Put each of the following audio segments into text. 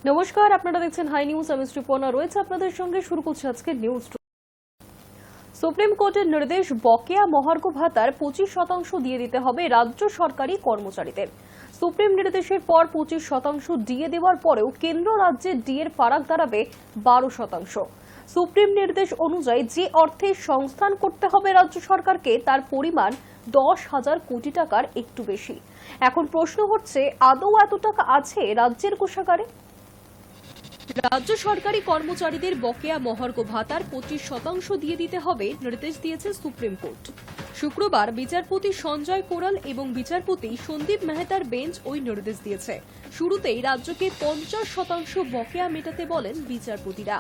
নমস্কার, আপনারা দেখছেন হাই নিউজ। আমি শ্রীপর্ণা রয়েছে আপনাদের সঙ্গে। শুরু করছি আজকে নিউজ। সুপ্রিম কোর্টের নির্দেশ, বকেয়া মহার্ঘ ভাতার 25% দিয়ে দিতে হবে রাজ্য সরকারি কর্মচারীদের। সুপ্রিম নির্দেশের পর 25% দিয়ে দেওয়ার পরেও কেন্দ্র রাজ্যের ডিএর ফারাক দাঁড়াবে 12%। সুপ্রিম নির্দেশ অনুযায়ী যে অর্থে সংস্থান করতে হবে রাজ্য সরকারকে তার পরিমাণ 10,000 কোটি টাকার একটু বেশি। এখন প্রশ্ন হচ্ছে, আদৌ এত টাকা আছে রাজ্যের কোষাগারে? রাজ্য সরকারি কর্মচারীদের বকেয়া মহার্ঘ ভাতার 25% দিয়ে দিতে হবে নির্দেশ দিয়েছে সুপ্রিম কোর্ট। শুক্রবার বিচারপতি সঞ্জয় কোরাল এবং বিচারপতি সন্দীপ মেহতার বেঞ্চ ওই নির্দেশ দিয়েছে। শুরুতেই রাজ্যকে 50% বকেয়া মেটাতে বলেন বিচারপতিরা।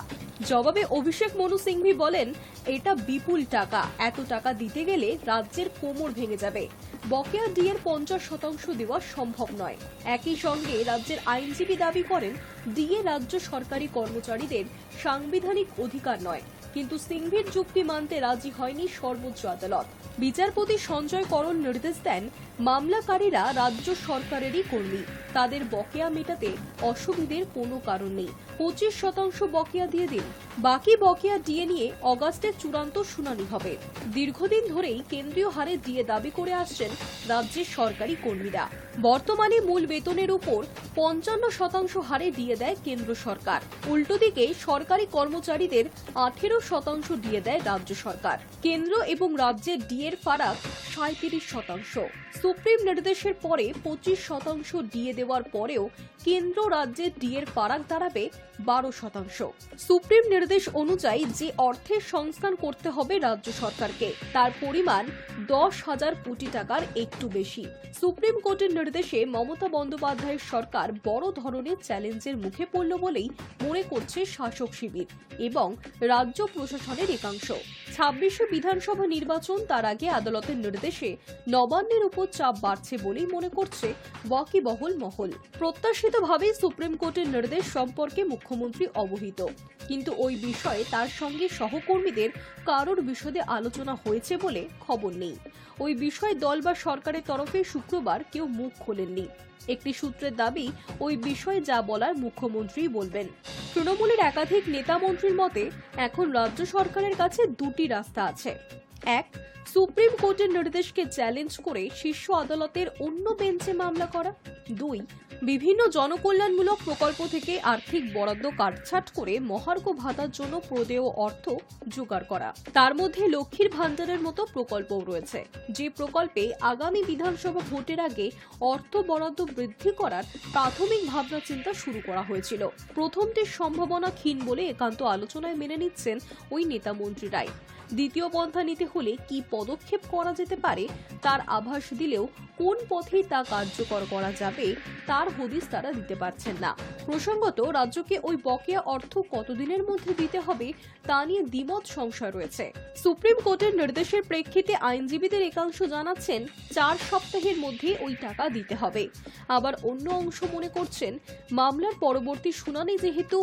জবাবে অভিষেক মনু সিংভি বলেন, এটা বিপুল টাকা, এত টাকা দিতে গেলে রাজ্যের কোমর ভেঙে যাবে। বকেয়া ডিএর 50% দেওয়া সম্ভব নয়। একই সঙ্গে রাজ্যের আইনজীবী দাবি করেন, ডিএ রাজ্য সরকারি কর্মচারীদের সাংবিধানিক অধিকার নয়। কিন্তু সিংভির যুক্তি মানতে রাজি হয়নি সর্বোচ্চ আদালত। বিচারপতি সঞ্জয় করল নির্দেশ দেন, মামলাকারীরা রাজ্য সরকারেরই কর্মী, তাদের বকেয়া মেটাতে অসুবিধের কোনো কারণ নেই। 25% বকেয়া দিয়ে দিন, বাকি বকেয়া ডিএ নিয়ে অগাস্টে চূড়ান্ত শুনানি হবে। দীর্ঘদিন ধরেই কেন্দ্রীয় হারে ডিএ দাবি করে আসছেন রাজ্যের সরকারি কর্মীরা। বর্তমানে মূল বেতনের উপর 55% হারে ডিএ দেয় কেন্দ্র সরকার। উল্টো দিকে সরকারি কর্মচারীদের 18% ডিএ দেয় রাজ্য সরকার। কেন্দ্র এবং রাজ্যের ডিএর ফারাক 37%। সুপ্রিম নির্দেশের পরে 25% ডিএ দেওয়ার পরেও কেন্দ্র রাজ্যের ডিএর ফারাক দাঁড়াবে 12%। সুপ্রিম নির্দেশ অনুযায়ী যে অর্থের সংস্থান করতে হবে রাজ্য সরকারকে তার পরিমাণ 10,000 কোটি টাকার একটু বেশি। সুপ্রিম কোর্টের নির্দেশে মমতা বন্দ্যোপাধ্যায়ের সরকার বড় ধরনের চ্যালেঞ্জের মুখে পড়ল বলেই মনে করছে শাসক শিবির এবং রাজ্য প্রশাসনের একাংশ। 26শে বিধানসভা নির্বাচন, তার আগে আদালতের নির্দেশে নবান্নের উপর চাপ বাড়ছে বলেই মনে করছে ওয়াকিবহল মহল। প্রত্যাশিতভাবেই সুপ্রিম কোর্টের নির্দেশ সম্পর্কে মুখ্যমন্ত্রী অবহিত, কিন্তু ওই বিষয়ে তার সঙ্গে সহকর্মীদের কারোর বিশদে আলোচনা হয়েছে বলে খবর নেই। ওই বিষয়ে দল বা সরকারের তরফে শুক্রবার কেউ মুখ খোলেননি। একটি সূত্রের দাবি, ওই বিষয়ে যা বলার মুখ্যমন্ত্রীই বলবেন। তৃণমূলের একাধিক নেতা মন্ত্রীর মতে, এখন রাজ্য সরকারের কাছে দুটি রাস্তা আছে। এক, সুপ্রিম কোর্টের নির্দেশকে চ্যালেঞ্জ করে শীর্ষ আদালতের অন্য বেঞ্চে মামলা করা। দুই, বিভিন্ন জনকল্যাণমূলক প্রকল্প থেকে আর্থিক বরাদ্দ কাটছাট করে মহার্ঘ ভাতার জন্য প্রদেয় অর্থ জোগাড় করা। তার মধ্যে লক্ষ্মীর ভাণ্ডারের মতো প্রকল্পও রয়েছে, যে প্রকল্পে আগামী বিধানসভা ভোটের আগে অর্থ বরাদ্দ বৃদ্ধি করার প্রাথমিক ভাবনা চিন্তা শুরু করা হয়েছিল। প্রথমটির সম্ভাবনা ক্ষীণ বলে একান্ত আলোচনায় মেনে নিচ্ছেন ওই নেতা মন্ত্রীরাই। দ্বিতীয় পন্থা নিতে হলে কি পদক্ষেপ করা যেতে পারে তার আভাস দিলেও কোন পথে তা কার্যকর করা যাবে তার হদিস তারা দিতে পারছেন না। প্রসঙ্গত, রাজ্যকে ওই বকেয়া অর্থ কতদিনের মধ্যে দিতে হবে তা নিয়ে দ্বিমত সংশয় রয়েছে। সুপ্রিম কোর্টের নির্দেশের প্রেক্ষিতে আইনজীবীদের একাংশ জানাচ্ছেন 4 সপ্তাহের মধ্যে ওই টাকা দিতে হবে। আবার অন্য অংশ মনে করছেন, মামলার পরবর্তী শুনানি যেহেতু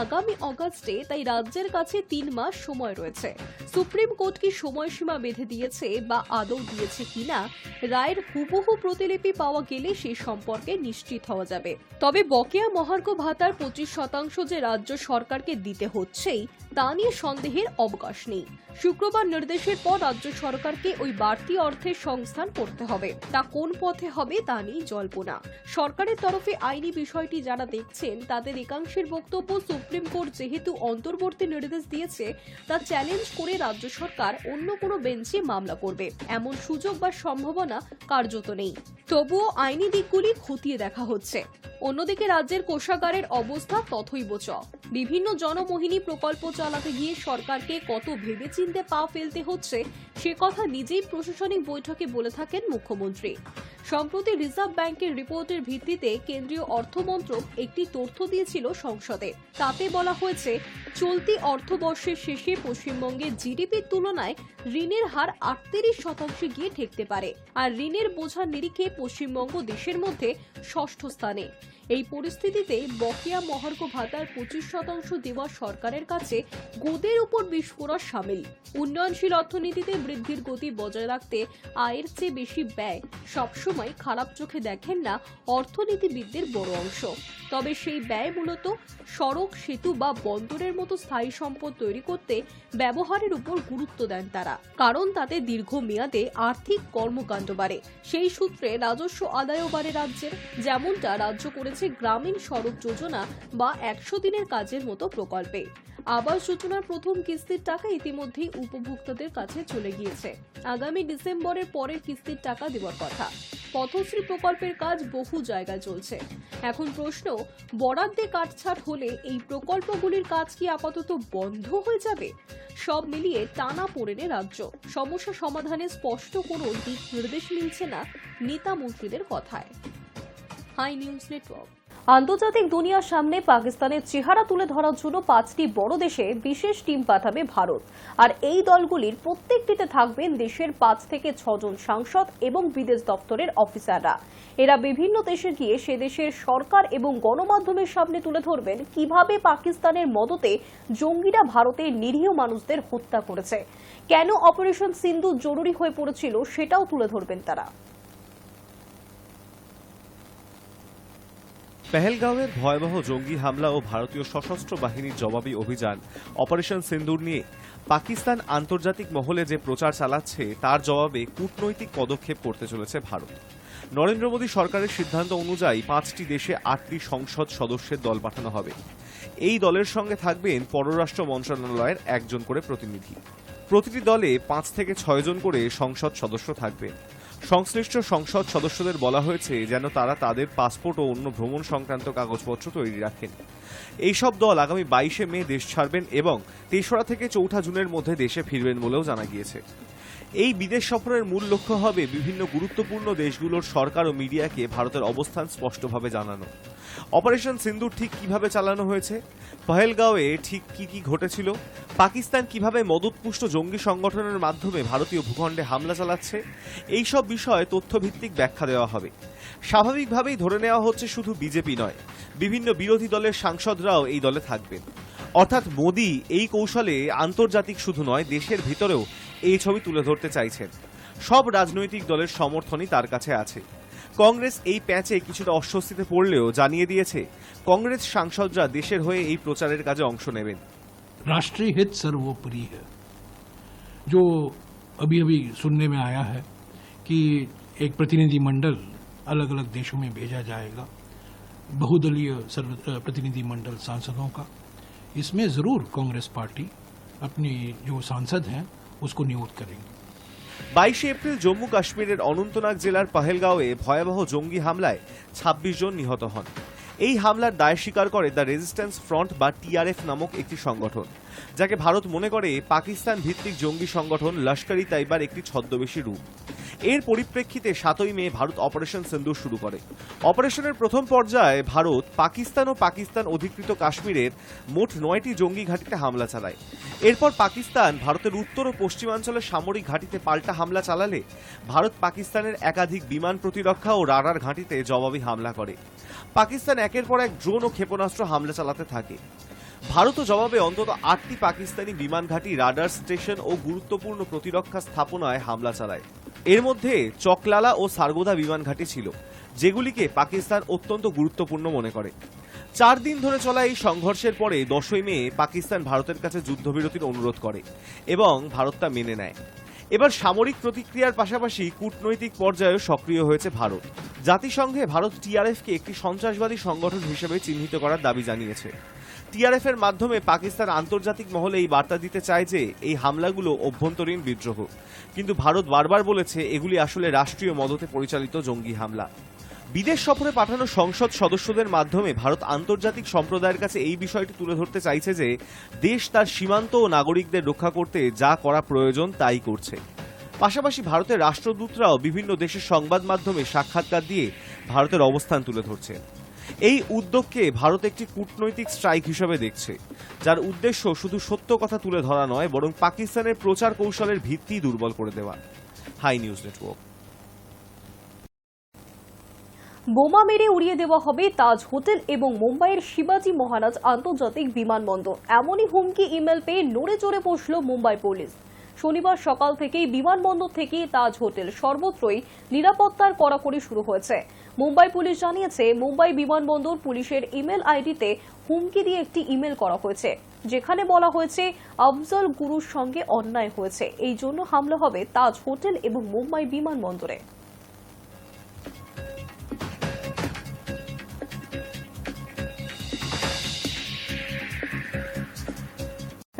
আগামী অগাস্টে, তাই রাজ্যের কাছে 3 মাস সময় রয়েছে। সুপ্রিম কোর্ট কি সময়সীমা বেঁধে দিয়েছে বা আদৌ দিয়েছে কিনা, রায়ের হুবহু প্রতিলিপি পাওয়া গেলে সে সম্পর্কে নিশ্চিত হওয়া যাবে। তবে বকেয়া মহার্ঘ ভাতার 25% যে রাজ্য সরকারকে দিতে হচ্ছেই তা নিয়ে সন্দেহের অবকাশ নেই। শুক্রবার নির্দেশের পর রাজ্য সরকারকে ওই বাড়তি অর্থের সংস্থান করতে হবে। তা কোন পথে হবে তা নিয়ে জল্পনা। সরকারের তরফে আইনি বিষয়টি যারা দেখছেন তাদের একাংশের বক্তব্য, সুপ্রিম কোর্ট যেহেতু অন্তর্বর্তী নির্দেশ দিয়েছে তা চ্যালেঞ্জ করে রাজ্য সরকার অন্য কোনো বেঞ্চে মামলা করবে এমন সুযোগ বা সম্ভাবনা কার্যত নেই। তবুও আইনি দিকগুলি খতিয়ে দেখা হচ্ছে। অন্যদিকে রাজ্যের কোষাগারের অবস্থা তথৈব চ। বিভিন্ন জনমোহিনী প্রকল্প চালাতে গিয়ে সরকারকে কত ভেবেচিন্তে পা ফেলতে হচ্ছে সে কথা নিজেই প্রশাসনিক বৈঠকে বলে থাকেন মুখ্যমন্ত্রী। সম্প্রতি রিজার্ভ ব্যাংকের রিপোর্টের ভিত্তিতে কেন্দ্রীয় অর্থমন্ত্রক একটি তথ্য দিয়েছিল সংসদে। তাতে বলা হয়েছে, চলতি অর্থবর্ষের শেষে পশ্চিমবঙ্গের জিডিপির তুলনায় ঋণের হার 38% গিয়ে ঠেকতে পারে। আর ঋণের বোঝার নিরিখে পশ্চিমবঙ্গ দেশের মধ্যে 6ষ্ঠ স্থানে। এই পরিস্থিতিতে বকেয়া মহার্ঘ ভাতার 25% দেওয়া সরকারের কাছে গোদের উপর বিস্ফোরণ সামিল। উন্নয়নশীল অর্থনীতিতে বৃদ্ধির গতি বজায় রাখতে আয়ের চেয়ে বেশি ব্যয় সবসময় সময় খারাপ চোখে দেখেন না অর্থনীতিবিদদের বড় অংশ। তবে সেই ব্যয় মূলত সড়ক, সেতু বা বন্দরের মতো স্থায়ী সম্পদ তৈরি করতে ব্যবহারের উপর গুরুত্ব দেন তারা, কারণ তাতে দীর্ঘমেয়াদে আর্থিক কর্মকাণ্ড বাড়ে। সেই সূত্রে রাজস্ব আদায়ও বাড়ে রাজ্যের, যেমনটা রাজ্য করেছে গ্রামীণ সড়ক যোজনা বা 100 দিনের কাজের মতো প্রকল্পে। আবাস যোজনার প্রথম কিস্তির টাকা ইতিমধ্যেই উপভোক্তাদের কাছে চলে গিয়েছে। আগামী ডিসেম্বরের পরের কিস্তির টাকা দেওয়ার কথা। পথশ্রী প্রকল্পের কাজ বহু জায়গায় চলছে। এখন প্রশ্ন, বরাদ্দে কাটছাট হলে এই প্রকল্পগুলির কাজ কি আপাতত বন্ধ হয়ে যাবে? সব মিলিয়ে টানা পড়েনে রাজ্য। সমস্যা সমাধানে স্পষ্ট কোনো দিক নির্দেশ মিলছে না নেতা মন্ত্রীদের কথায়। Hi News Network. আন্তর্জাতিক দুনিয়ার সামনে পাকিস্তানের চেহারা তুলে ধরার জন্য 5টি বড় দেশে বিশেষ টিম পাঠাবে ভারত। আর এই দলগুলির প্রত্যেকটিতে থাকবেন দেশের 5 থেকে 6 জন সাংসদ এবং বিদেশ দপ্তরের অফিসাররা। এরা বিভিন্ন দেশে গিয়ে সে দেশের সরকার এবং গণমাধ্যমের সামনে তুলে ধরবেন কিভাবে পাকিস্তানের মদতে জঙ্গিরা ভারতের নিরীহ মানুষদের হত্যা করেছে, কেন অপারেশন সিন্দুর জরুরি হয়ে পড়েছিল সেটাও তুলে ধরবেন তারা। পেহেলগাঁওয়ের ভয়াবহ জঙ্গি হামলা ও ভারতীয় সশস্ত্র বাহিনীর জবাবি অভিযান অপারেশন সিন্দুর নিয়ে পাকিস্তান আন্তর্জাতিক মহলে যে প্রচার চালাচ্ছে তার জবাবে কূটনৈতিক পদক্ষেপ করতে চলেছে ভারত। নরেন্দ্র মোদী সরকারের সিদ্ধান্ত অনুযায়ী 5টি দেশে 8টি সংসদ সদস্যের দল পাঠানো হবে। এই দলের সঙ্গে থাকবেন পররাষ্ট্র মন্ত্রণালয়ের 1 জন করে প্রতিনিধি। প্রতিটি দলে 5 থেকে 6 জন করে সংসদ সদস্য থাকবে। সংশ্লিষ্ট সংসদ সদস্যদের বলা হয়েছে যেন তারা তাদের পাসপোর্ট ও অন্য ভ্রমণ সংক্রান্ত কাগজপত্র তৈরি রাখেন। এইসব দল আগামী 22শে মে দেশ ছাড়বেন এবং 3রা থেকে 4 জুনের মধ্যে দেশে ফিরবেন বলেও জানা গিয়েছে। এই বিদেশ সফরের মূল লক্ষ্য হবে বিভিন্ন গুরুত্বপূর্ণ দেশগুলোর সরকার ও মিডিয়াকে ভারতের অবস্থান স্পষ্টভাবে জানানো। অপারেশন সিন্দুর ঠিক কিভাবে চালানো হয়েছে, পহেলগাঁওয়ে ঠিক কি ঘটেছিল, পাকিস্তান কিভাবে মদতপুষ্ট জঙ্গি সংগঠনের মাধ্যমে ভারতীয় ভূখণ্ডে হামলা চালাচ্ছে, এই সব বিষয়ে তথ্যভিত্তিক ব্যাখ্যা দেওয়া হবে। স্বাভাবিকভাবেই ধরে নেওয়া হচ্ছে শুধু বিজেপি নয়, বিভিন্ন বিরোধী দলের সাংসদরাও এই দলে থাকবেন। অর্থাৎ মোদী এই কৌশলে আন্তর্জাতিক শুধু নয়, দেশের ভিতরেও এই ছবি তুলে ধরতে চাইছেন। সব রাজনৈতিক দলের সমর্থনই তার কাছে আছে। কংগ্রেস এই প্যাচে কিছুটা অস্বস্তিতে পড়লেও জানিয়ে দিয়েছে কংগ্রেস সাংসদরা দেশের হয়ে এই প্রচারের কাজে অংশ নেবেন। राष्ट्रीय हित सर्वोपरि है। जो अभी अभी सुनने में आया है कि एक प्रतिनिधिमंडल अलग अलग देशों में भेजा जाएगा, बहुदलीय प्रतिनिधिमंडल सांसदों का, इसमें जरूर कांग्रेस पार्टी अपनी जो सांसद हैं उसको नियुक्त करेंगे। 22 এপ্রিল জম্মু কাশ্মীরের অনন্তনাগ জেলার পহেলগাঁওয়ে ভয়াবহ জঙ্গি হামলায় 26 জন নিহত হন। এই হামলার দায় স্বীকার করে দ্য রেজিস্ট্যান্স ফ্রন্ট বা টিআরএফ নামক একটি সংগঠন, যাকে ভারত মনে করে পাকিস্তান ভিত্তিক জঙ্গি সংগঠন লস্কর ই তাইবার একটি ছদ্মবেশী রূপ। এর পরিপ্রেক্ষিতে 7ই মে ভারত অপারেশন সিন্দুর শুরু করে। অপারেশনের প্রথম পর্যায়ে ভারত পাকিস্তান ও পাকিস্তান অধিকৃত কাশ্মীরের মোট 9টি জঙ্গি ঘাঁটিতে হামলা চালায়। এরপর পাকিস্তান ভারতের উত্তর ও পশ্চিমাঞ্চলের সামরিক ঘাঁটিতে পাল্টা হামলা চালালে ভারত পাকিস্তানের একাধিক বিমান প্রতিরক্ষা ও রাডার ঘাঁটিতে জবাবি হামলা করে। পাকিস্তান একের পর এক ড্রোন ও ক্ষেপণাস্ত্র হামলা চালাতে থাকে। ভারতও জবাবে অন্তত 8টি পাকিস্তানি বিমান ঘাঁটি, রাডার স্টেশন ও গুরুত্বপূর্ণ প্রতিরক্ষা স্থাপনায় হামলা চালায়। এর মধ্যে চকলালা ও সারগোদা বিমান ঘাঁটি ছিল, যেগুলিকে পাকিস্তান অত্যন্ত গুরুত্বপূর্ণ মনে করে। 4 দিন ধরে চলা এই সংঘর্ষের পরে 10ই মে পাকিস্তান ভারতের কাছে যুদ্ধবিরতির অনুরোধ করে এবং ভারত তা মেনে নেয়। এবার সামরিক প্রতিক্রিয়ার পাশাপাশি কূটনৈতিক পর্যায়েও সক্রিয় হয়েছে ভারত। জাতিসংঘে ভারত টিআরএফকে একটি সন্ত্রাসবাদী সংগঠন হিসেবে চিহ্নিত করার দাবি জানিয়েছে। টিআরএফ এর মাধ্যমে পাকিস্তান আন্তর্জাতিক মহলে এই বার্তা দিতে চায় যে এই হামলাগুলো অভ্যন্তরীণ বিদ্রোহ, কিন্তু ভারত বারবার বলেছে এগুলি আসলে রাষ্ট্রীয় মদতে পরিচালিত জঙ্গি হামলা। বিদেশ সফরে পাঠানো সংসদ সদস্যদের মাধ্যমে ভারত আন্তর্জাতিক সম্প্রদায়ের কাছে এই বিষয়টি তুলে ধরতে চাইছে যে দেশ তার সীমান্ত ও নাগরিকদের রক্ষা করতে যা করা প্রয়োজন তাই করছে। পাশাপাশি ভারতের রাষ্ট্রদূতরাও বিভিন্ন দেশের সংবাদ মাধ্যমে সাক্ষাৎকার দিয়ে ভারতের অবস্থান তুলে ধরছে। এই উদ্যোগকে ভারত একটি কূটনৈতিক স্ট্রাইক হিসেবে দেখছে, যার উদ্দেশ্য শুধু সত্য কথা তুলে ধরা নয়, বরং পাকিস্তানের প্রচার কৌশলের ভিত্তি দুর্বল করে দেওয়া। Hi News Network. বোমা মেরে উড়িয়ে দেওয়া হবে তাজ হোটেল এবং মুম্বাইয়ের শিবাজি মহারাজ আন্তর্জাতিক বিমানবন্দর। এমনই হুমকি ইমেল পেয়ে নড়ে চড়ে বসল মুম্বাই পুলিশ। শনিবার সকাল থেকেই বিমানবন্দর থেকে তাজ হোটেল সর্বত্রই নিরাপত্তার কড়াকড়ি শুরু হয়েছে। মুম্বাই পুলিশ জানিয়েছে, মুম্বাই বিমানবন্দর পুলিশের ইমেল আইডিতে হুমকি দিয়ে একটি ইমেল করা হয়েছে, যেখানে বলা হয়েছে আফজল গুরুর সঙ্গে অন্যায় হয়েছে, এই জন্য হামলা হবে তাজ হোটেল এবং মুম্বাই বিমানবন্দরে।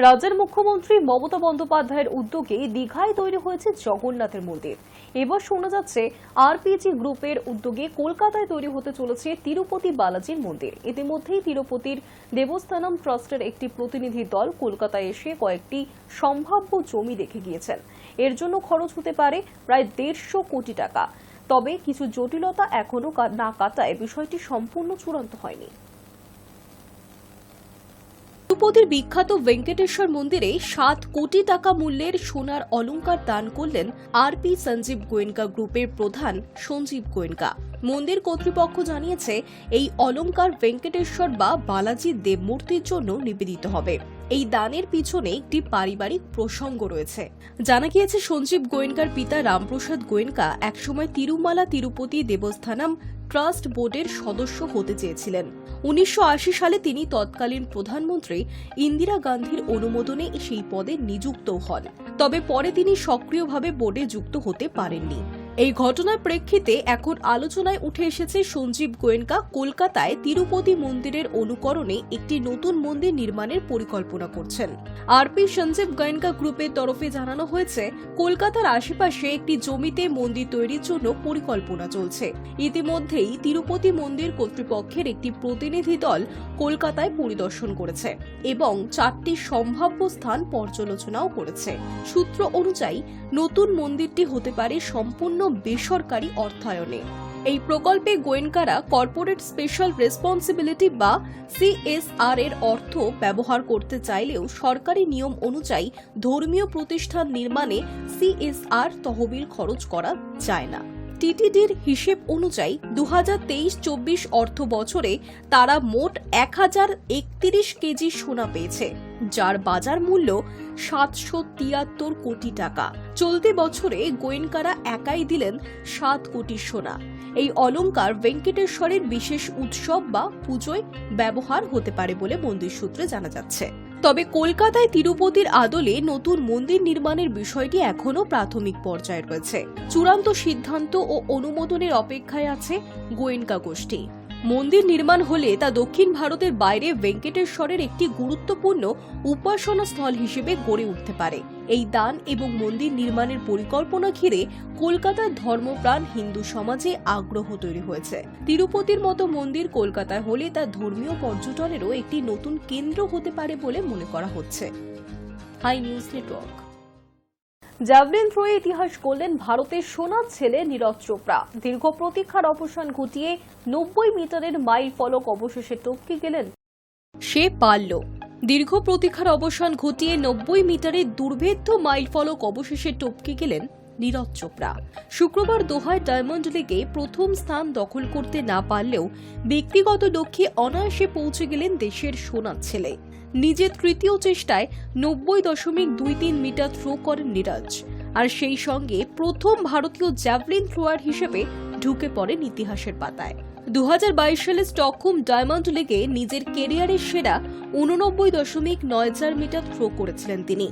রাজ্যের মুখ্যমন্ত্রী মমতা বন্দ্যোপাধ্যায়ের উদ্যোগে দীঘায় তৈরি হয়েছে জগন্নাথের মন্দির। এবার শোনা যাচ্ছে আরপিজি গ্রুপের উদ্যোগে কলকাতায় তৈরি হতে চলেছে তিরুপতি বালাজির মন্দির। ইতিমধ্যেই তিরুপতির দেবস্থানম ট্রাস্টের একটি প্রতিনিধি দল কলকাতায় এসে কয়েকটি সম্ভাব্য জমি দেখে গিয়েছেন। এর জন্য খরচ হতে পারে প্রায় 150 কোটি টাকা। তবে কিছু জটিলতা এখনো না কাটায় বিষয়টি সম্পূর্ণ চূড়ান্ত হয়নি। তিরুপতির বিখ্যাত ভেঙ্কটেশ্বর মন্দিরে 7 কোটি টাকা মূল্যের সোনার অলংকার দান করলেন আরপি সঞ্জীব গোয়েঙ্কা গ্রুপের প্রধান সঞ্জীব গোয়েঙ্কা। মন্দির কর্তৃপক্ষ জানিয়েছে, এই অলংকার ভেঙ্কটেশ্বর বা বালাজি দেবমূর্তির জন্য নিবেদিত হবে। এই দানের পিছনে একটি পারিবারিক প্রসঙ্গ রয়েছে। জানা গিয়েছে, সঞ্জীব গোয়েঙ্কার পিতা রামপ্রসাদ গোয়েঙ্কা একসময় তিরুমালা তিরুপতি দেবস্থানম ট্রাস্ট বোর্ডের সদস্য হতে চেয়েছিলেন। 1980 সালে তিনি তৎকালীন প্রধানমন্ত্রী ইন্দিরা গান্ধীর অনুমোদনে সেই পদে নিযুক্ত হন। তবে পরে তিনি সক্রিয়ভাবে বোর্ডে যুক্ত হতে পারেননি। এই ঘটনার প্রেক্ষিতে এখন আলোচনায় উঠে এসেছে সঞ্জীব গোয়েঙ্কা কলকাতায় তিরুপতি মন্দিরের অনুকরণে একটি নতুন মন্দির নির্মাণের পরিকল্পনা করছেন। আরপি সঞ্জীব গোয়েঙ্কা গ্রুপের তরফে জানানো হয়েছে, কলকাতার আশেপাশে একটি জমিতে মন্দির তৈরির জন্য পরিকল্পনা চলছে। ইতিমধ্যেই তিরুপতি মন্দির কর্তৃপক্ষের একটি প্রতিনিধি দল কলকাতায় পরিদর্শন করেছে এবং 4টি সম্ভাব্য স্থান পর্যালোচনাও করেছে। সূত্র অনুযায়ী নতুন মন্দিরটি হতে পারে সম্পূর্ণ বেসরকারি অর্থায়নে। এই প্রকল্পে গোয়েঙ্কারা কর্পোরেট স্পেশাল রেসপন্সিবিলিটি বা সিএসআর এর অর্থ ব্যবহার করতে চাইলেও সরকারি নিয়ম অনুযায়ী ধর্মীয় প্রতিষ্ঠান নির্মাণে সিএসআর তহবিল খরচ করা যায় না। টিটিডির হিসেব অনুযায়ী 2023-24 অর্থ বছরে তারা মোট 1031 কেজি সোনা পেয়েছে, যার বাজার মূল্য 773 কোটি টাকা। চলতি বছরে গোয়েঙ্কারা একাই দিলেন 7 কোটি সোনা। এই অলংকার ভেঙ্কটেশ্বরের বিশেষ উৎসব বা পুজোয় ব্যবহার হতে পারে বলে মন্দির সূত্রে জানা যাচ্ছে। তবে কলকাতায় তিরুপতির আদলে নতুন মন্দির নির্মাণের বিষয়টি এখনও প্রাথমিক পর্যায়ে রয়েছে। চূড়ান্ত সিদ্ধান্ত ও অনুমোদনের অপেক্ষায় আছে গোয়েঙ্কা গোষ্ঠী। মন্দির নির্মাণ হলে তা দক্ষিণ ভারতের বাইরে ভেঙ্কটেশ্বরের একটি গুরুত্বপূর্ণ উপাসনা স্থল হিসেবে গড়ে উঠতে পারে। এই দান এবং মন্দির নির্মাণের পরিকল্পনা ঘিরে কলকাতার ধর্মপ্রাণ হিন্দু সমাজে আগ্রহ তৈরি হয়েছে। তিরুপতির মতো মন্দির কলকাতায় হলে তা ধর্মীয় পর্যটনেরও একটি নতুন কেন্দ্র হতে পারে বলে মনে করা হচ্ছে। Hi News Network. জ্যাভলিন থ্রোয়ে ইতিহাস করলেন ভারতের সোনার ছেলে নীরজ চোপড়া। দীর্ঘ প্রতীক্ষার অবসান ঘটিয়ে 90 মিটারের মাইল ফলক অবশেষে টপকে গেলেন। সে পারল। দীর্ঘ প্রতীক্ষার অবসান ঘটিয়ে 90 মিটারের দুর্ভেদ্য মাইল ফলক অবশেষে টপকে গেলেন নীরজ চোপড়া। শুক্রবার দোহায় ডায়মন্ড লিগে প্রথম স্থান দখল করতে না পারলেও ব্যক্তিগত লক্ষ্যে অনায়াসে পৌঁছে গেলেন দেশের সোনার ছেলে। নিজের তৃতীয় চেষ্টায় 90.23 মিটার থ্রো করেন নীরজ, আর সেই সঙ্গে প্রথম ভারতীয় জ্যাভলিন থ্রোয়ার হিসেবে ঢুকে পড়েন ইতিহাসের পাতায়। 2022 সালে স্টকহোম ডায়মন্ড লিগে নিজের কেরিয়ারের সেরা 89.94 মিটার থ্রো করেছিলেন তিনি।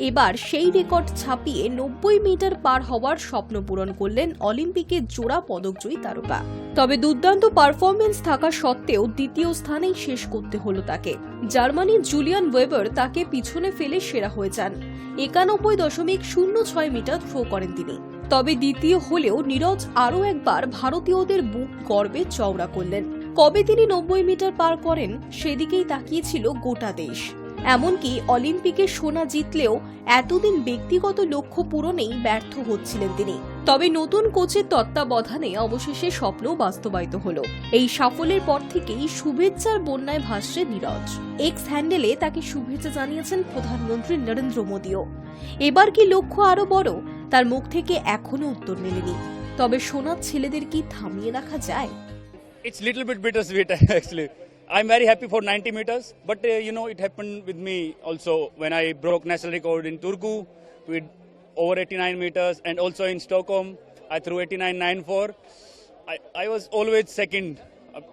এবার সেই রেকর্ড ছাপিয়ে 90 মিটার পার হওয়ার স্বপ্ন পূরণ করলেন অলিম্পিকে জোড়া পদকজয়ী তারকা। তবে দুর্দান্ত পারফরমেন্স থাকা সত্ত্বেও দ্বিতীয় স্থানেই শেষ করতে হলো তাকে। জার্মানির জুলিয়ান ওয়েবার তাকে পিছনে ফেলে সেরা হয়ে যান। 91.06 মিটার থ্রো করেন তিনি। তবে দ্বিতীয় হলেও নীরজ আরও একবার ভারতীয়দের বুক গর্বে চওড়া করলেন। কবে তিনি 90 মিটার পার করেন সেদিকেই তাকিয়েছিল গোটা দেশ। এমনকি অলিম্পিকে সোনা জিতলেও এতদিন ব্যক্তিগত লক্ষ্য পূরণেই ব্যর্থ হচ্ছিলেন তিনি। তবে নতুন কোচের তত্ত্বাবধানে অবশেষে স্বপ্ন বাস্তবায়িত হল। এই সাফল্যের পর থেকেই শুভেচ্ছার বন্যায় ভাসছে নীরজ। এক্স হ্যান্ডেলে তাকে শুভেচ্ছা জানিয়েছেন প্রধানমন্ত্রী নরেন্দ্র মোদীও। এবার কি লক্ষ্য আরো বড়, তার মুখ থেকে এখনো উত্তর মেলেনি। তবে সোনার ছেলেদের কি থামিয়ে রাখা যায়? It's little bit bittersweet actually. I'm very happy for 90 meters, but it happened with me also when I broke national record in Turku, with over 89 meters, and also in Stockholm, I threw 89.94. I was always second,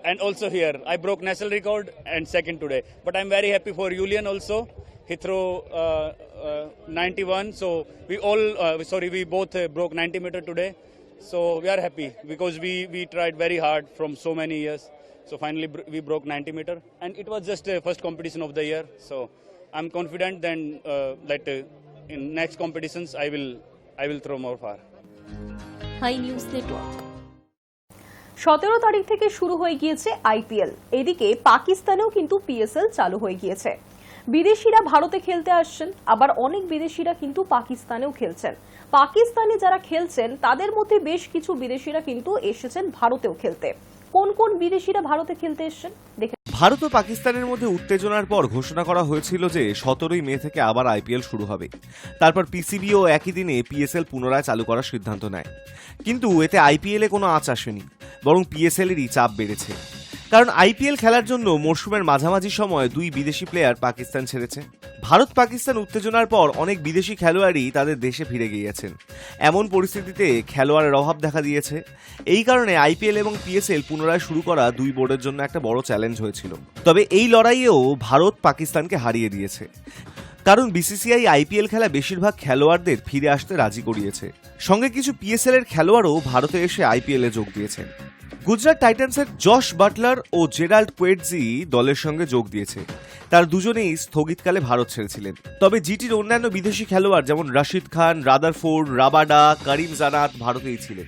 and also here I broke national record and second today. But I'm very happy for Julian also. He threw 91. So we both broke 90 meter today. So we are happy because we tried very hard from so many years. So finally we broke 90 meter, and it was just the first competition of the year. So I'm confident then that in next competitions I will throw more far. Hi News Network 17 তারিখ থেকে শুরু হয়ে গিয়েছে IPL. এদিকে পাকিস্তানেও কিন্তু PSL চালু হয়ে গিয়েছে। বিদেশিরা ভারতে খেলতে আসছেন, আবার অনেক বিদেশিরা কিন্তু পাকিস্তানেও খেলছেন। পাকিস্তানে যারা খেলছেন তাদের মধ্যে বেশ কিছু বিদেশিরা কিন্তু এসেছেন ভারতেও খেলতে। কোন কোন বিদেশিরা ভারতে খেলতে এসেছেন দেখে। ভারত ও পাকিস্তানের মধ্যে উত্তেজনার পর ঘোষণা করা হয়েছিল যে 17ই মে থেকে আবার আইপিএল শুরু হবে। তারপর পিসিবিও একই দিনে পিএসএল পুনরায় চালু করার সিদ্ধান্ত নেয়। কিন্তু এতে আইপিএলে কোনো আঁচ আসেনি, বরং পিএসএলেরই চাপ বেড়েছে। কারণ আইপিএল খেলার জন্য মরশুমের মাঝামাঝি সময় 2 বিদেশি প্লেয়ার পাকিস্তান ছেড়েছে। ভারত পাকিস্তান উত্তেজনার পর অনেক বিদেশি খেলোয়াড়ই তাদের দেশে ফিরে গিয়েছেন। এমন পরিস্থিতিতে খেলোয়াড়ের অভাব দেখা দিয়েছে। এই কারণে আইপিএল এবং পিএসএল পুনরায় শুরু করা 2 বোর্ডের জন্য একটা বড় চ্যালেঞ্জ হয়েছিল। তবে এই লড়াইয়েও ভারত পাকিস্তানকে হারিয়ে দিয়েছে, কারণ বিসিসিআই আইপিএল খেলা বেশিরভাগ খেলোয়াড়দের ফিরে আসতে রাজি করিয়েছে। সঙ্গে কিছু পিএসএল এর খেলোয়াড়ও ভারতে এসে আইপিএল এ যোগ দিয়েছেন। গুজরাট টাইটান্সের জশ বাটলার ও জেরাল্ড কোয়েটজি দলের সঙ্গে যোগ দিয়েছে। তার দুজনেই স্থগিতকালে ভারত ছেড়েছিলেন। তবে জিটির অন্যান্য বিদেশি খেলোয়াড় যেমন রশিদ খান, রাদারফোর্ড, রাবাডা, করিম জানাত ভারতেই ছিলেন।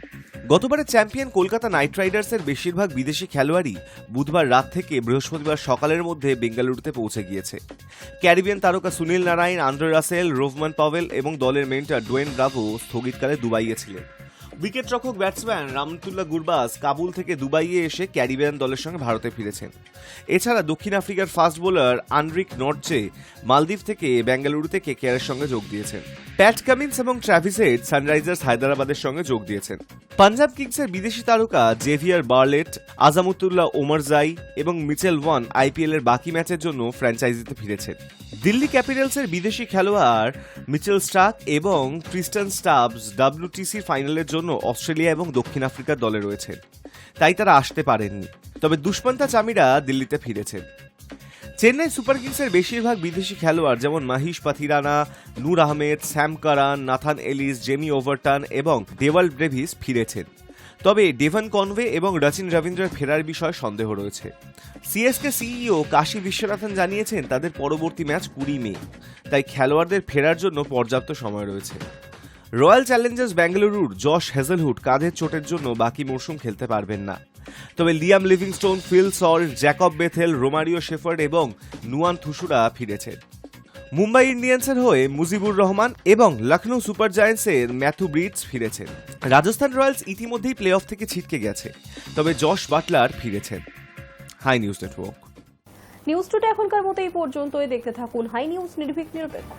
গতবারের চ্যাম্পিয়ন কলকাতা নাইট রাইডার্সের বেশিরভাগ বিদেশি খেলোয়াড়ই বুধবার রাত থেকে বৃহস্পতিবার সকালের মধ্যে বেঙ্গালুরুতে পৌঁছে গিয়েছে। ক্যারিবিয়ান তারকা সুনীল নারায়ণ, আন্দ্রে রাসেল, রোভমান পাভেল এবং দলের মেন্টর ডোয়েন ব্রাভো স্থগিতকালে দুবাইয়ে ছিলেন। উইকেটরক্ষক ব্যাটসম্যান রামতুল্লাহ গুরবাজ কাবুল থেকে দুবাইয়ে এসে ক্যারিবিয়ান দলের সঙ্গে ভারতে ফিরেছেন। এছাড়া দক্ষিণ আফ্রিকার ফাস্ট বোলার আনরিক নর্চে মালদ্বীপ থেকে বেঙ্গালুরুতে কেকেআরের সঙ্গে যোগ দিয়েছেন। প্যাট কামিন্স এবং ট্র্যাভিস হেড সানরাইজার্স হায়দ্রাবাদের সঙ্গে যোগ দিয়েছেন। পাঞ্জাব কিংসের বিদেশি তারকা জেভিয়ার বার্লেট, আজামুতুল্লাহ ওমরজাই এবং মিচেল ওয়ান আইপিএল এর বাকি ম্যাচের জন্য ফ্র্যাঞ্চাইজিতে ফিরেছেন। দিল্লি ক্যাপিটালসের বিদেশি খেলোয়াড় মিচেল স্টার্ক এবং ক্রিস্টান স্টাবস WTC ফাইনালের জন্য অস্ট্রেলিয়া এবং দক্ষিণ আফ্রিকার দলে রয়েছেন, তাই তারা আসতে পারেননি। তবে দুষ্মন্তা চামিরা দিল্লিতে ফিরেছেন। চেন্নাই সুপার কিংসের বেশিরভাগ বিদেশি খেলোয়াড় যেমন Maheesh Pathirana, Noor Ahmad, Sam Curran, Nathan Ellis, Jamie Overton এবং ডেভাল ব্রেভিস ফিরেছেন। তবে ডেভন কনওয়ে এবং রচিন রবীন্দ্রের ফেরার বিষয়ে সন্দেহ রয়েছে। সিএসকে সিইও কাশী বিশ্বনাথন জানিয়েছেন তাদের পরবর্তী ম্যাচ 20 মে, তাই খেলোয়াড়দের ফেরার জন্য পর্যাপ্ত সময় রয়েছে। রয়্যাল চ্যালেঞ্জার্স বেঙ্গালুরুর জশ হেজেলহুড কাঁধের চোটের জন্য বাকি মরশুম খেলতে পারবেন না। তবে Liam Livingstone, Phil Salt, Jacob Bethell, Romario shepherd এবং নুয়ান থুসুরা ফিরেছেন। মুম্বাই ইন্ডিয়ান্সের হয়ে মুজিবুর রহমান এবং লখনৌ সুপার জায়ান্টসের ম্যাথু ব্রিডস ফিরেছেন। রাজস্থান রয়্যালস ইতিমধ্যেই প্লে অফ থেকে ছিটকে গেছে, তবে জশ বাটলার ফিরেছেন। Hi News Network news today এখনকার মতো এই পর্যন্তই। দেখতে থাকুন হাই নিউজ, নির্ভীক নিরপেক্ষ।